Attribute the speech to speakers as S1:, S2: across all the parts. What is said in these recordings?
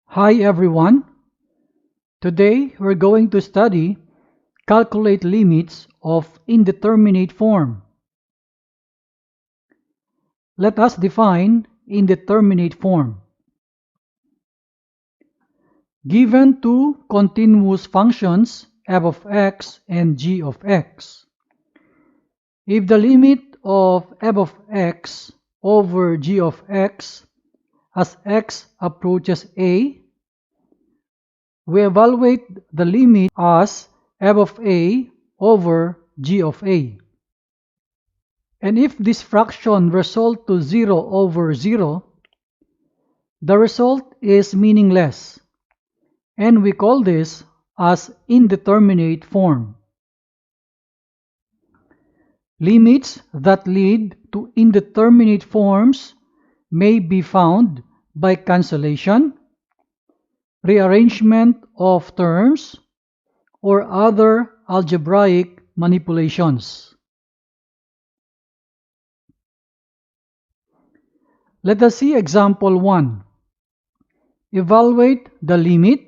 S1: Hi everyone. Today we're going to study calculate limits of indeterminate form. Let us define indeterminate form. Given two continuous functions f of x and g of x. If the limit of f of x over g of x as x approaches a, we evaluate the limit as f of a over g of a. And if this fraction result to 0 over 0, the result is meaningless, and we call this as indeterminate form. Limits that lead to indeterminate forms may be found by cancellation, rearrangement of terms, or other algebraic manipulations. Let us see example 1. Evaluate the limit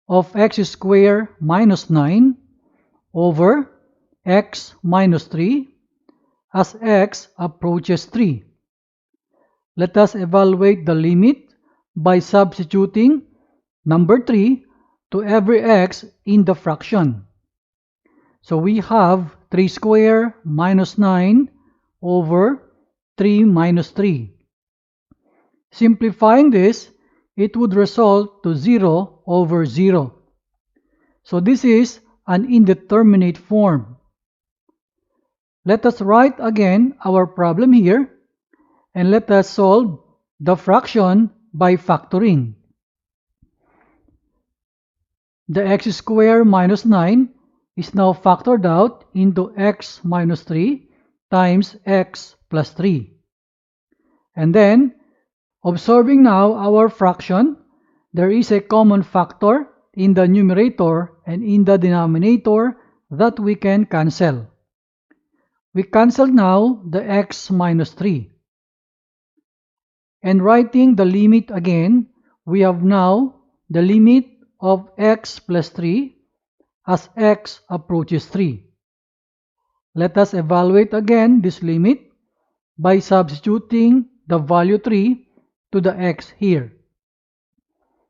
S1: of x squared minus 9 over x minus 3 as x approaches 3. Let us evaluate the limit by substituting number 3 to every x in the fraction. So we have 3 squared minus 9 over 3 minus 3. Simplifying this, it would result to 0 over 0. So this is an indeterminate form. Let us write again our problem here, and let us solve the fraction by factoring. The x squared minus 9 is now factored out into x minus 3 times x plus 3. And then, observing now our fraction, there is a common factor in the numerator and in the denominator that we can cancel. We cancel now the x minus 3. And writing the limit again, we have now the limit of x plus 3 as x approaches 3. Let us evaluate again this limit by substituting the value 3 to the x here.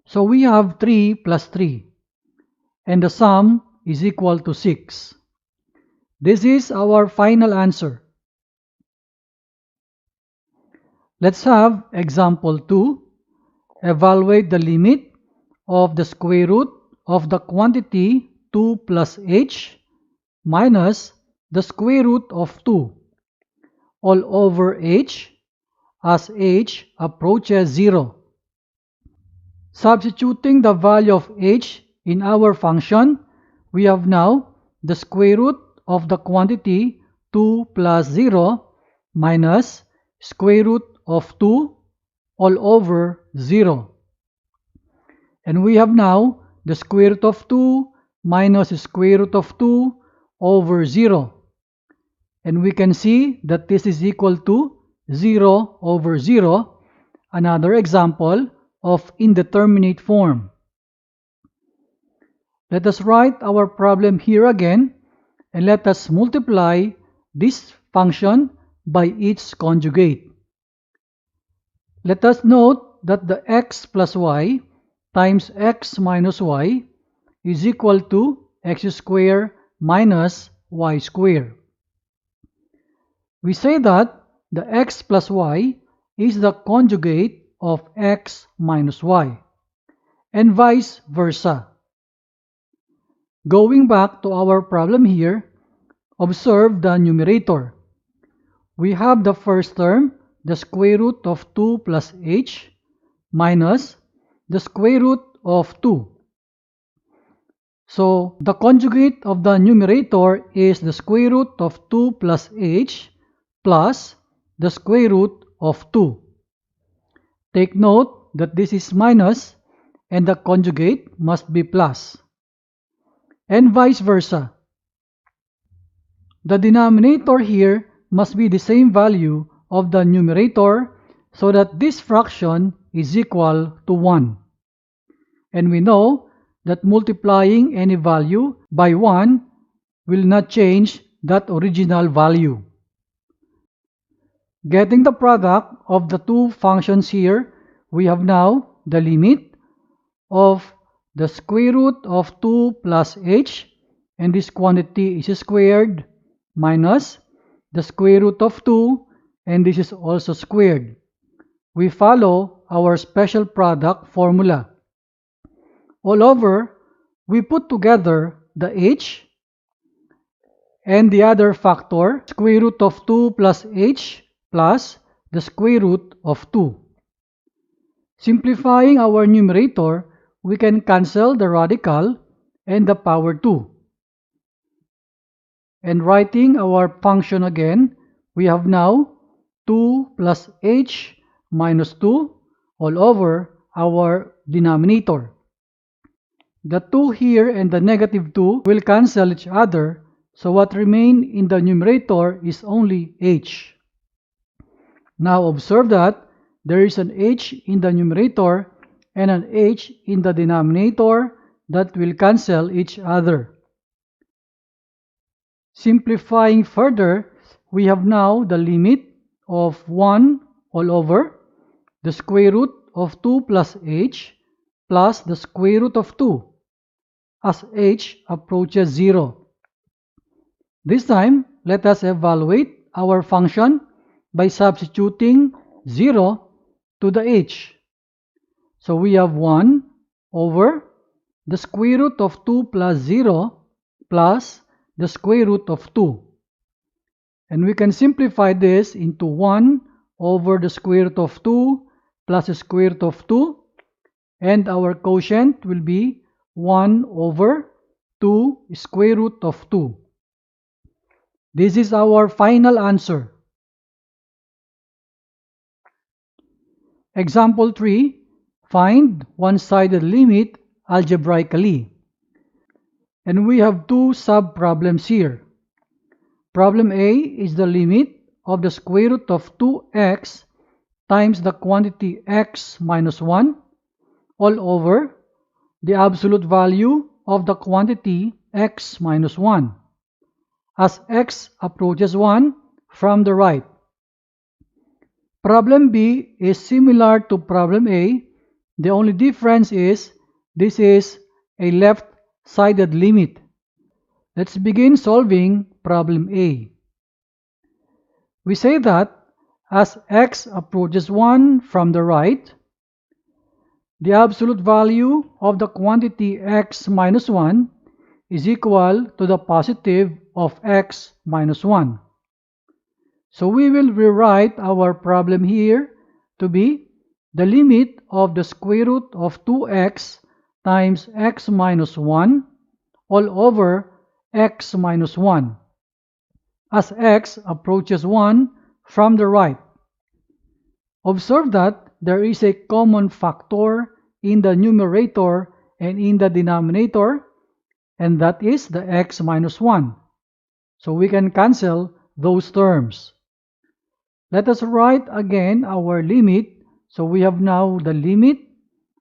S1: So we have 3 plus 3, and the sum is equal to 6. This is our final answer. Let's have example 2. Evaluate the limit of the square root of the quantity 2 plus h minus the square root of 2 all over h as h approaches 0. Substituting the value of h in our function, we have now the square root of the quantity 2 plus 0 minus square root of 2 all over 0. And we have now the square root of 2 minus square root of 2 over 0. And we can see that this is equal to 0 over 0, another example of indeterminate form. Let us write our problem here again, and let us multiply this function by its conjugate. Let us note that the x plus y times x minus y is equal to x squared minus y squared. We say that the x plus y is the conjugate of x minus y, and vice versa. Going back to our problem here, observe the numerator. We have the first term, the square root of 2 plus h, minus the square root of 2. So the conjugate of the numerator is the square root of 2 plus h plus the square root of 2. Take note that this is minus and the conjugate must be plus. And vice versa. The denominator here must be the same value of the numerator so that this fraction is equal to 1. And we know that multiplying any value by 1 will not change that original value. Getting the product of the two functions here, we have now the limit of the square root of 2 plus h, and this quantity is squared, minus the square root of 2, and this is also squared. We follow our special product formula. All over, we put together the h and the other factor, square root of 2 plus h plus the square root of 2. Simplifying our numerator, we can cancel the radical and the power 2. And writing our function again, we have now 2 plus h minus 2 all over our denominator. The 2 here and the negative 2 will cancel each other, so what remains in the numerator is only h. Now observe that there is an h in the numerator and an h in the denominator that will cancel each other. Simplifying further, we have now the limit of 1 all over the square root of 2 plus h plus the square root of 2 as h approaches 0. This time, let us evaluate our function by substituting 0 to the h. So we have 1 over the square root of 2 plus 0 plus the square root of 2. And we can simplify this into 1 over the square root of 2 plus the square root of 2. And our quotient will be 1 over 2 square root of 2. This is our final answer. Example 3. Find one-sided limit algebraically. And we have two sub-problems here. Problem A is the limit of the square root of 2x times the quantity x minus 1 all over the absolute value of the quantity x minus 1 as x approaches 1 from the right. Problem B is similar to problem A. The only difference is this is a left-sided limit. Let's begin solving problem A. We say that as x approaches 1 from the right, the absolute value of the quantity x minus 1 is equal to the positive of x minus 1. So we will rewrite our problem here to be the limit of the square root of 2x times x minus 1 all over x minus 1 as x approaches 1 from the right. Observe that there is a common factor in the numerator and in the denominator, and that is the x minus 1. So we can cancel those terms. Let us write again our limit. So we have now the limit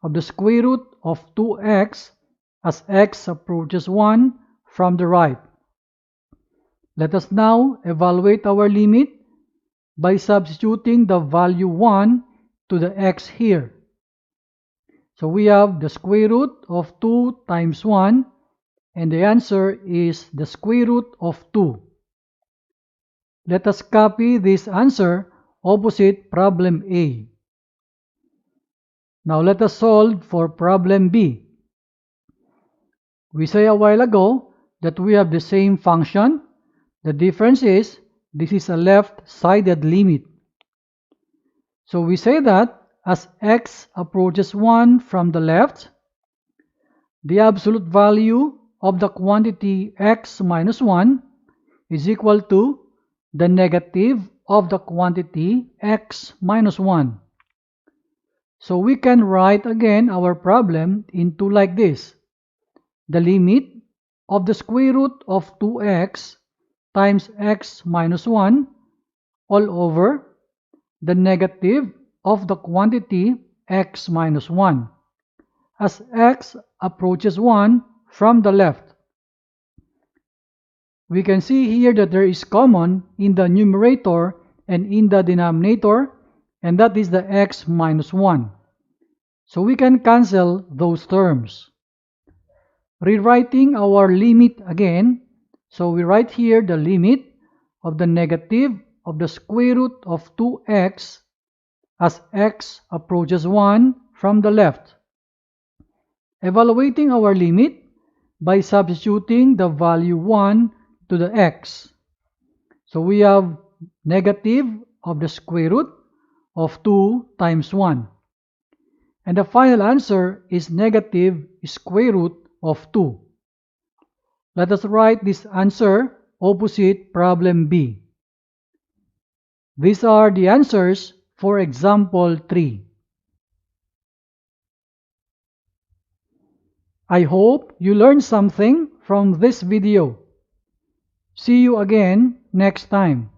S1: of the square root of 2x as x approaches 1 from the right. Let us now evaluate our limit by substituting the value 1 to the x here. So we have the square root of 2 times 1, and the answer is the square root of 2. Let us copy this answer opposite problem A. Now let us solve for problem B. We say a while ago that we have the same function. The difference is this is a left-sided limit. So we say that as x approaches 1 from the left, the absolute value of the quantity x minus 1 is equal to the negative of the quantity x minus 1. So we can write again our problem into like this. The limit of the square root of 2x times x minus 1 all over the negative of the quantity x minus 1 as x approaches 1 from the left. We can see here that there is common in the numerator and in the denominator, and that is the x minus 1. So we can cancel those terms. Rewriting our limit again, so we write here the limit of the negative of the square root of 2x as x approaches 1 from the left. Evaluating our limit by substituting the value 1 to the x. So we have negative of the square root of 2 times 1. And the final answer is negative square root of 2. Let us write this answer opposite problem B. These are the answers for example 3. I hope you learned something from this video. See you again next time.